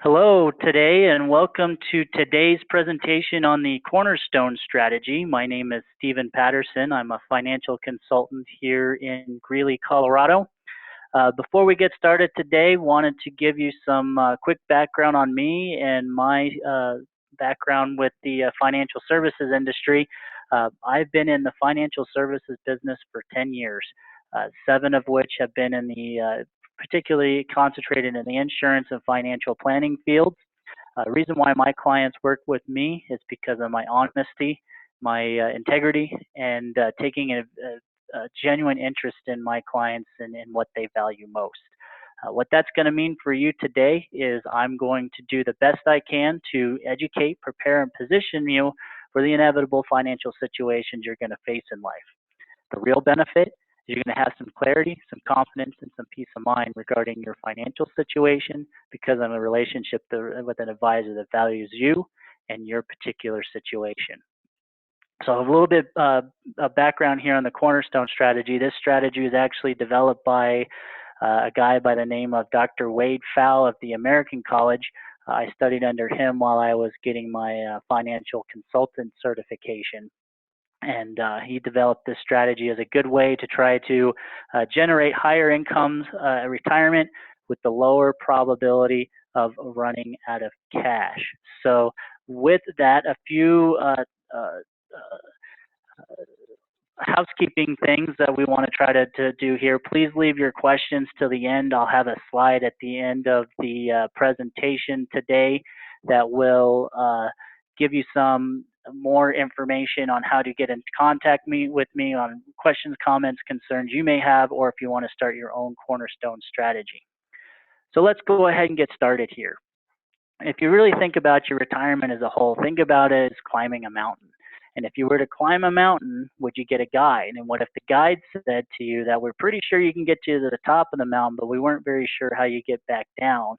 Hello today and welcome to today's presentation on the Cornerstone strategy. My name is Stephen Patterson. I'm a financial consultant here in Greeley, Colorado. Before we get started today, wanted to give you some quick background on me and my background with the financial services industry. I've been in the financial services business for 10 years, 7 of which have been in the particularly concentrated in the insurance and financial planning fields. The reason why my clients work with me is because of my honesty, my integrity, and taking a genuine interest in my clients and in what they value most. What that's going to mean for you today is I'm going to do the best I can to educate, prepare, and position you for the inevitable financial situations you're going to face in life. The real benefit is you're going to have some clarity, some confidence, and some peace of mind regarding your financial situation because I'm in a relationship with an advisor that values you and your particular situation. So a little bit of background here on the Cornerstone strategy. This strategy was actually developed by a guy by the name of Dr. Wade Pfau of the American College. I studied under him while I was getting my financial consultant certification. And he developed this strategy as a good way to try to generate higher incomes at retirement with the lower probability of running out of cash. So with that, a few housekeeping things that we want to try to do here. Please leave your questions till the end. I'll have a slide at the end of the presentation today that will give you some more information on how to get in contact with me on questions, comments, concerns you may have, or if you want to start your own Cornerstone strategy. So let's go ahead and get started here. If you really think about your retirement as a whole, think about it as climbing a mountain. And if you were to climb a mountain, would you get a guide? And what if the guide said to you that we're pretty sure you can get to the top of the mountain, but we weren't very sure how you get back down?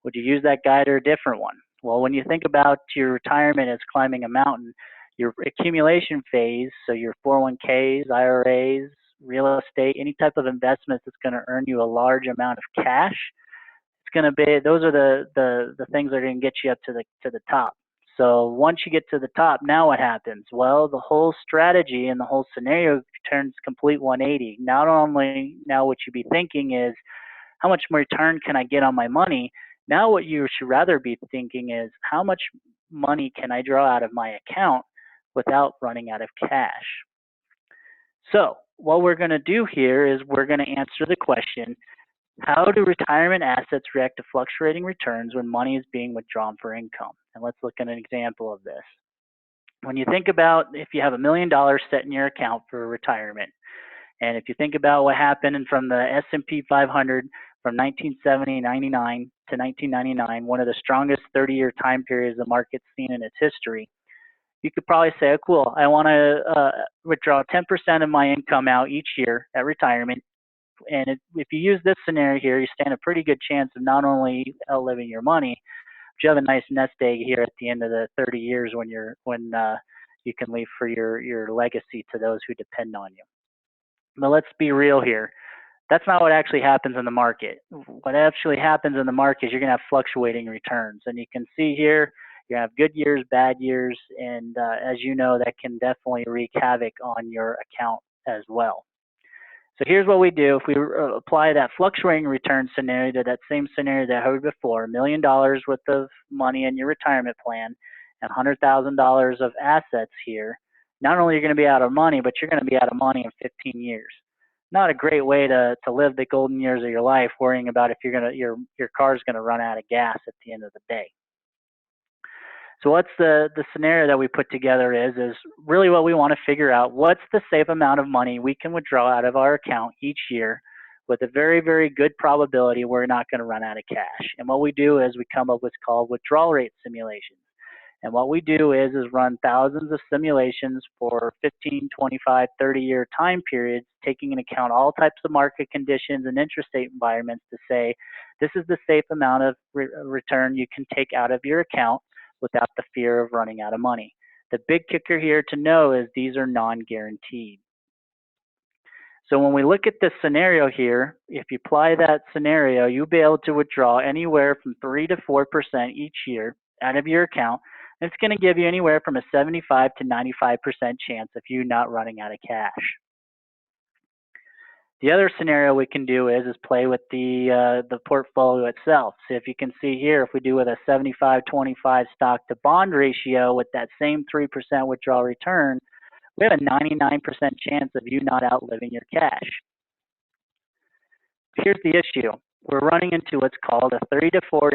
Would you use that guide or a different one? Well, when you think about your retirement as climbing a mountain, your accumulation phase, so your 401ks, IRAs, real estate, any type of investments that's going to earn you a large amount of cash, it's going to be, those are the things that are going to get you up to the top. So once you get to the top, now what happens? Well, the whole strategy and the whole scenario turns complete 180. Not only now what you'd be thinking is, how much more return can I get on my money? Now what you should rather be thinking is, how much money can I draw out of my account without running out of cash? So what we're going to do here is we're going to answer the question, how do retirement assets react to fluctuating returns when money is being withdrawn for income? And let's look at an example of this. When you think about if you have $1 million set in your account for retirement, and if you think about what happened from the S&P 500 from 1970-99 to 1999, one of the strongest 30-year time periods the market's seen in its history, you could probably say, oh, cool, I want to withdraw 10% of my income out each year at retirement. And if you use this scenario here, you stand a pretty good chance of not only outliving your money, but you have a nice nest egg here at the end of the 30 years when you can leave for your legacy to those who depend on you. But let's be real here. That's not what actually happens in the market. What actually happens in the market is you're going to have fluctuating returns. And you can see here, you're going to have good years, bad years, and as you know, that can definitely wreak havoc on your account as well. So here's what we do. If we apply that fluctuating return scenario to that same scenario that I heard before, $1 million worth of money in your retirement plan and $100,000 of assets here, not only are you going to be out of money, but you're going to be out of money in 15 years. Not a great way to live the golden years of your life, worrying about if your car's going to run out of gas at the end of the day. So what's the scenario that we put together is really what we want to figure out, what's the safe amount of money we can withdraw out of our account each year with a very, very good probability we're not going to run out of cash. And what we do is we come up with what's called withdrawal rate simulations. And what we do is run thousands of simulations for 15, 25, 30-year time periods, taking into account all types of market conditions and interest rate environments to say, this is the safe amount of return you can take out of your account without the fear of running out of money. The big kicker here to know is these are non-guaranteed. So when we look at this scenario here, if you apply that scenario, you'll be able to withdraw anywhere from 3 to 4% each year out of your account. And it's going to give you anywhere from a 75 to 95% chance of you not running out of cash. The other scenario we can do is play with the portfolio itself. So if you can see here, if we do with a 75-25 stock to bond ratio with that same 3% withdrawal return, we have a 99% chance of you not outliving your cash. Here's the issue. We're running into what's called a 3 to 4%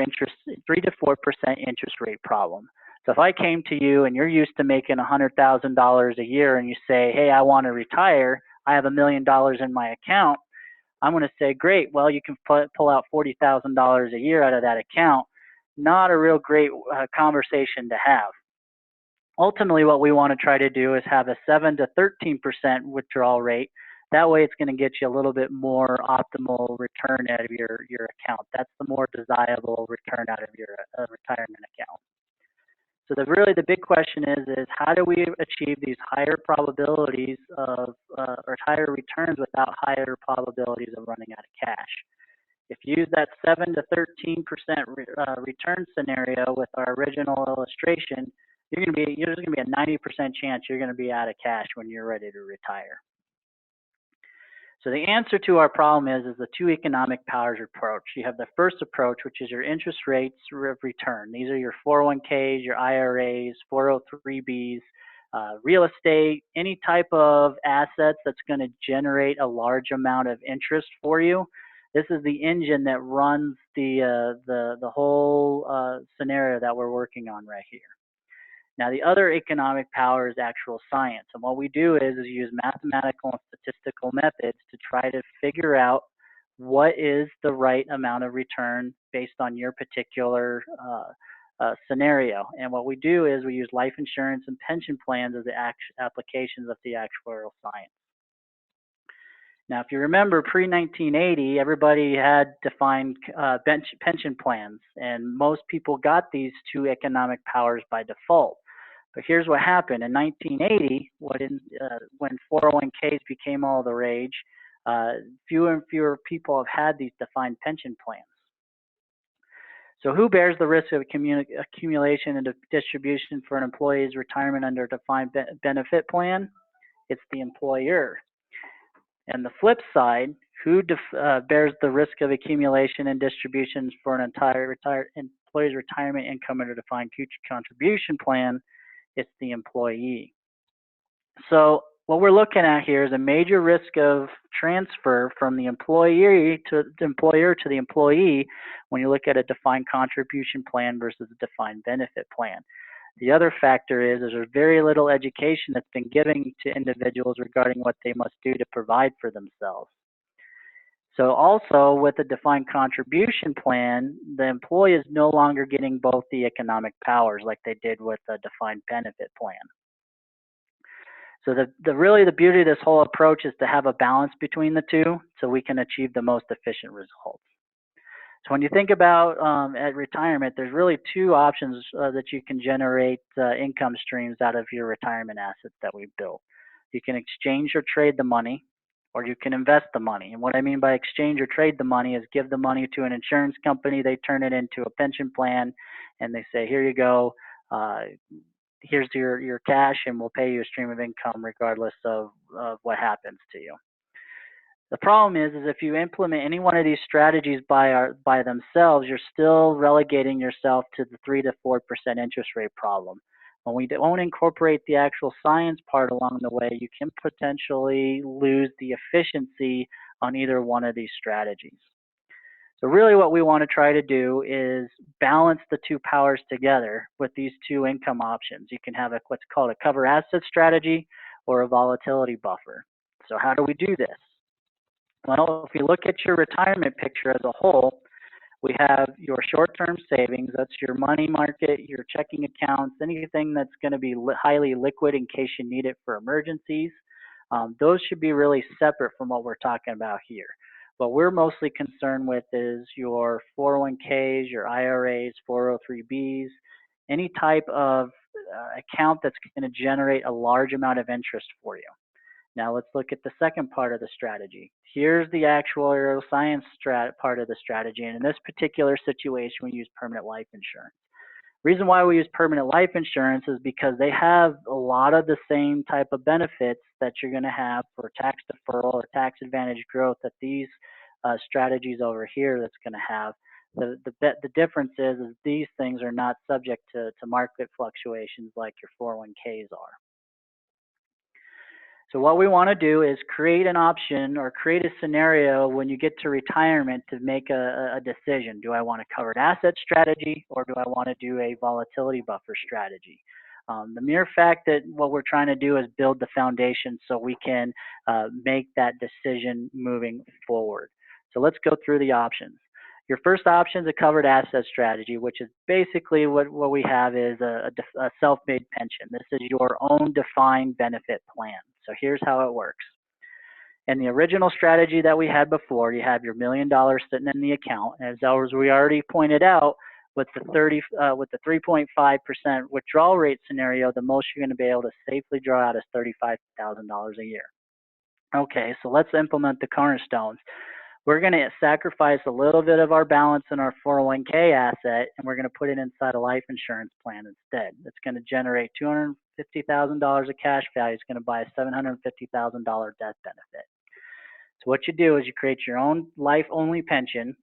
interest rate problem. So if I came to you and you're used to making $100,000 a year and you say, hey, I want to retire, I have $1 million in my account, I'm going to say, great, well, you can pull out $40,000 a year out of that account. Not a real great conversation to have. Ultimately, what we want to try to do is have a 7 to 13% withdrawal rate. That way, it's going to get you a little bit more optimal return out of your account. That's the more desirable return out of your retirement account. So really the big question is how do we achieve these higher probabilities of or higher returns without higher probabilities of running out of cash? If you use that 7 to 13% return scenario with our original illustration, there's going to be a 90% chance you're going to be out of cash when you're ready to retire. So the answer to our problem is the two economic powers approach. You have the first approach, which is your interest rates of return. These are your 401ks, your IRAs, 403bs, real estate, any type of assets that's going to generate a large amount of interest for you. This is the engine that runs the whole scenario that we're working on right here. Now, the other economic power is actual science. And what we do is use mathematical and statistical methods to try to figure out what is the right amount of return based on your particular scenario. And what we do is we use life insurance and pension plans as the applications of the actuarial science. Now, if you remember, pre-1980, everybody had defined pension plans, and most people got these two economic powers by default. But here's what happened. In 1980, when 401ks became all the rage, fewer and fewer people have had these defined pension plans. So who bears the risk of accumulation and distribution for an employee's retirement under a defined benefit plan? It's the employer. And the flip side, who bears the risk of accumulation and distributions for an entire employee's retirement income under a defined future contribution plan? It's the employee. So what we're looking at here is a major risk of transfer from the employer to the employee when you look at a defined contribution plan versus a defined benefit plan. The other factor is there's very little education that's been given to individuals regarding what they must do to provide for themselves. So also with a defined contribution plan, the employee is no longer getting both the economic powers like they did with a defined benefit plan. So really the beauty of this whole approach is to have a balance between the two so we can achieve the most efficient results. So when you think about at retirement, there's really two options that you can generate income streams out of your retirement assets that we've built. You can exchange or trade the money, or you can invest the money. And what I mean by exchange or trade the money is give the money to an insurance company, they turn it into a pension plan, and they say, here you go, here's your cash, and we'll pay you a stream of income regardless of what happens to you. The problem is if you implement any one of these strategies by themselves, you're still relegating yourself to the 3 to 4% interest rate problem. When we don't incorporate the actual science part along the way, you can potentially lose the efficiency on either one of these strategies. So really what we want to try to do is balance the two powers together with these two income options. You can have what's called a cover asset strategy or a volatility buffer. So how do we do this? Well, if you look at your retirement picture as a whole, we have your short-term savings. That's your money market, your checking accounts, anything that's going to be highly liquid in case you need it for emergencies. Those should be really separate from what we're talking about here. What we're mostly concerned with is your 401ks, your IRAs, 403bs, any type of account that's going to generate a large amount of interest for you. Now let's look at the second part of the strategy. Here's the actuarial science part of the strategy, and in this particular situation, we use permanent life insurance. Reason why we use permanent life insurance is because they have a lot of the same type of benefits that you're going to have for tax deferral or tax advantage growth that these strategies over here that's going to have. The difference is these things are not subject to market fluctuations like your 401ks are. So what we want to do is create an option or create a scenario when you get to retirement to make a decision. Do I want a covered asset strategy or do I want to do a volatility buffer strategy? The mere fact that what we're trying to do is build the foundation so we can make that decision moving forward. So let's go through the options. Your first option is a covered asset strategy, which is basically what we have is a self-made pension. This is your own defined benefit plan. So here's how it works. In the original strategy that we had before, you have your $1 million sitting in the account. As we already pointed out, with the 3.5% withdrawal rate scenario, the most you're going to be able to safely draw out is $35,000 a year. Okay, so let's implement the cornerstones. We're going to sacrifice a little bit of our balance in our 401k asset, and we're going to put it inside a life insurance plan instead. It's going to generate $250,000 of cash value. It's going to buy a $750,000 death benefit. So what you do is you create your own life-only pension,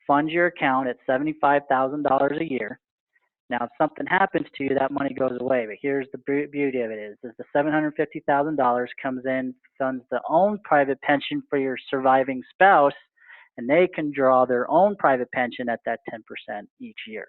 fund your account at $75,000 a year. Now, if something happens to you, that money goes away. But here's the beauty of it is the $750,000 comes in, funds the own private pension for your surviving spouse, and they can draw their own private pension at that 10% each year.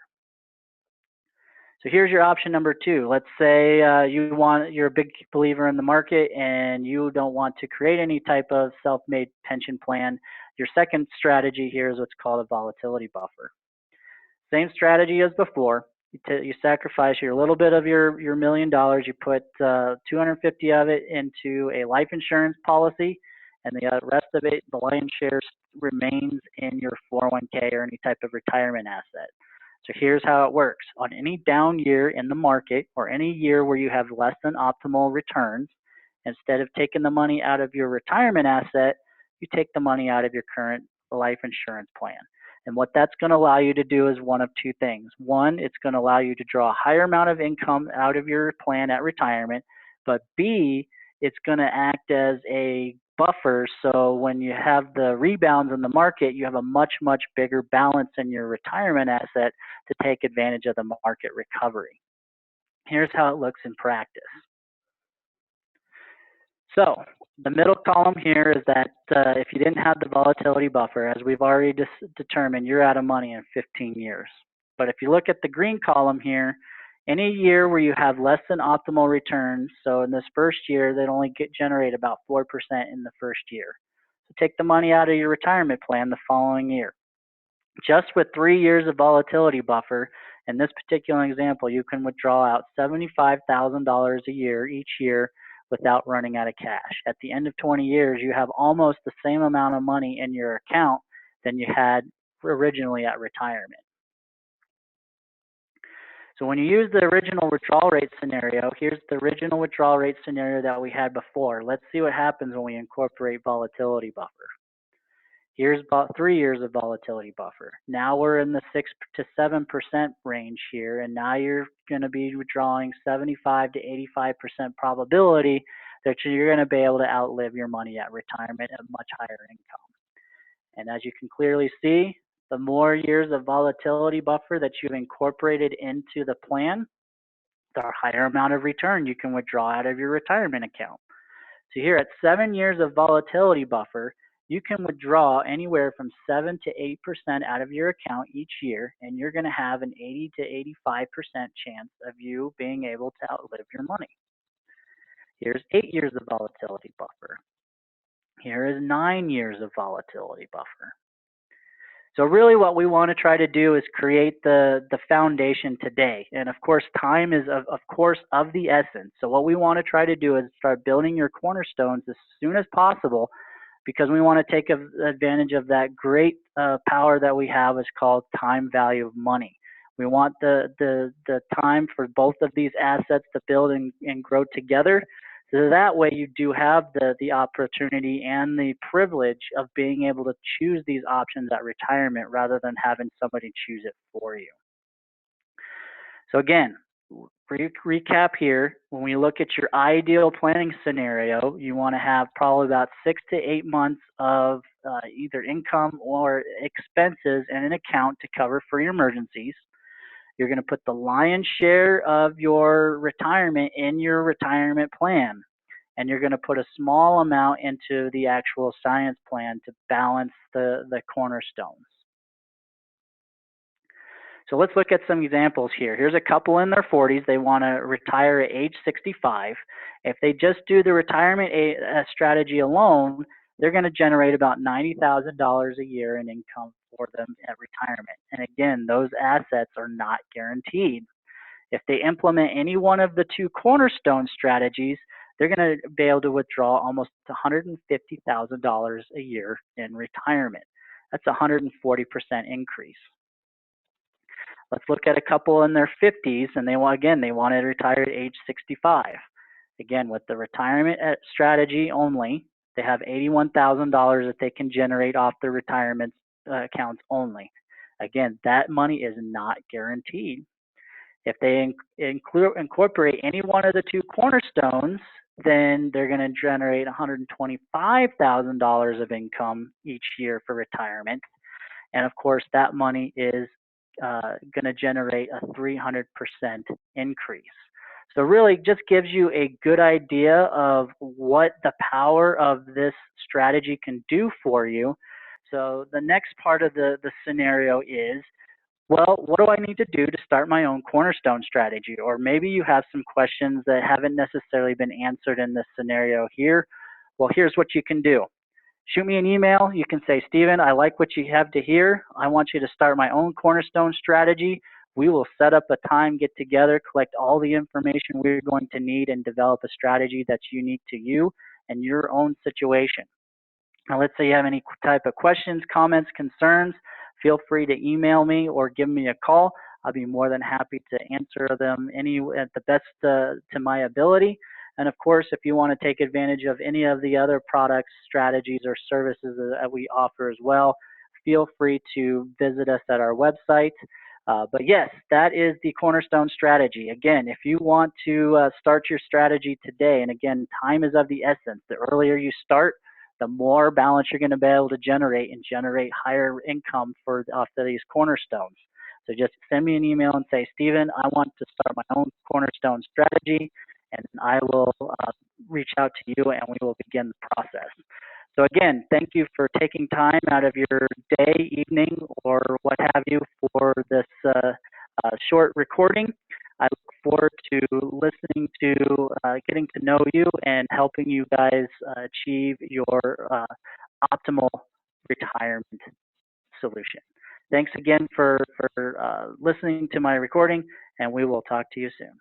So here's your option number two. Let's say you're a big believer in the market and you don't want to create any type of self-made pension plan. Your second strategy here is what's called a volatility buffer. Same strategy as before. You sacrifice your little bit of your $1 million. You put 250 of it into a life insurance policy, and the rest of it, the lion's share, remains in your 401k or any type of retirement asset. So here's how it works. On any down year in the market or any year where you have less than optimal returns, instead of taking the money out of your retirement asset, you take the money out of your current life insurance plan. And what that's going to allow you to do is one of two things. One, it's going to allow you to draw a higher amount of income out of your plan at retirement, but B, it's going to act as a buffer, so when you have the rebounds in the market, you have a much, much bigger balance in your retirement asset to take advantage of the market recovery. Here's how it looks in practice. So the middle column here is that if you didn't have the volatility buffer, as we've already determined, you're out of money in 15 years. But if you look at the green column here, any year where you have less than optimal returns, so in this first year, they'd only generate about 4% in the first year. So take the money out of your retirement plan the following year. Just with 3 years of volatility buffer, in this particular example, you can withdraw out $75,000 a year each year without running out of cash. At the end of 20 years, you have almost the same amount of money in your account than you had originally at retirement. So when you use the original withdrawal rate scenario, here's the original withdrawal rate scenario that we had before. Let's see what happens when we incorporate volatility buffer. Here's about 3 years of volatility buffer. Now we're in the 6 to 7% range here, and now you're going to be withdrawing 75 to 85% probability that you're going to be able to outlive your money at retirement at much higher income. And as you can clearly see, the more years of volatility buffer that you've incorporated into the plan, the higher amount of return you can withdraw out of your retirement account. So here at 7 years of volatility buffer, you can withdraw anywhere from 7 to 8% out of your account each year, and you're going to have an 80 to 85% chance of you being able to outlive your money. Here's 8 years of volatility buffer. Here is 9 years of volatility buffer. So really what we want to try to do is create the foundation today. And of course, time is of course of the essence. So what we want to try to do is start building your cornerstones as soon as possible, because we want to take advantage of that great power that we have is called time value of money. We want the time for both of these assets to build and grow together So that way you do have the opportunity and the privilege of being able to choose these options at retirement rather than having somebody choose it for you. So again, recap here, when we look at your ideal planning scenario, you want to have probably about 6 to 8 months of either income or expenses in an account to cover for your emergencies. You're going to put the lion's share of your retirement in your retirement plan, and you're going to put a small amount into the actual science plan to balance the cornerstones. So let's look at some examples here. Here's a couple in their 40s. They want to retire at age 65. If they just do the retirement strategy alone, they're going to generate about $90,000 a year in income for them at retirement. And again, those assets are not guaranteed. If they implement any one of the two cornerstone strategies, they're going to be able to withdraw almost $150,000 a year in retirement. That's a 140% increase. Let's look at a couple in their 50s, and they want to retire at age 65. Again, with the retirement strategy only, they have $81,000 that they can generate off their retirement accounts only. Again, that money is not guaranteed. If they incorporate any one of the two cornerstones, then they're going to generate $125,000 of income each year for retirement. And of course, that money is going to generate a 300% increase. So really just gives you a good idea of what the power of this strategy can do for you. So the next part of the scenario is, well, what do I need to do to start my own cornerstone strategy? Or maybe you have some questions that haven't necessarily been answered in this scenario here. Well, here's what you can do. Shoot me an email. You can say, Stephen, I like what you have to hear. I want you to start my own cornerstone strategy. We will set up a time, get together, collect all the information we're going to need, and develop a strategy that's unique to you and your own situation. Now, let's say you have any type of questions, comments, concerns. Feel free to email me or give me a call. I'll be more than happy to answer them at the best to my ability. And of course, if you want to take advantage of any of the other products, strategies, or services that we offer as well, feel free to visit us at our website. But yes, that is the Cornerstone strategy. Again, if you want to start your strategy today, and again, time is of the essence. The earlier you start, the more balance you're going to be able to generate and generate higher income off of these cornerstones. So just send me an email and say, Stephen, I want to start my own cornerstone strategy, and I will reach out to you and we will begin the process. So again, thank you for taking time out of your day, evening, or what have you for this short recording. I look forward to listening to, getting to know you and helping you guys achieve your optimal retirement solution. Thanks again for listening to my recording, and we will talk to you soon.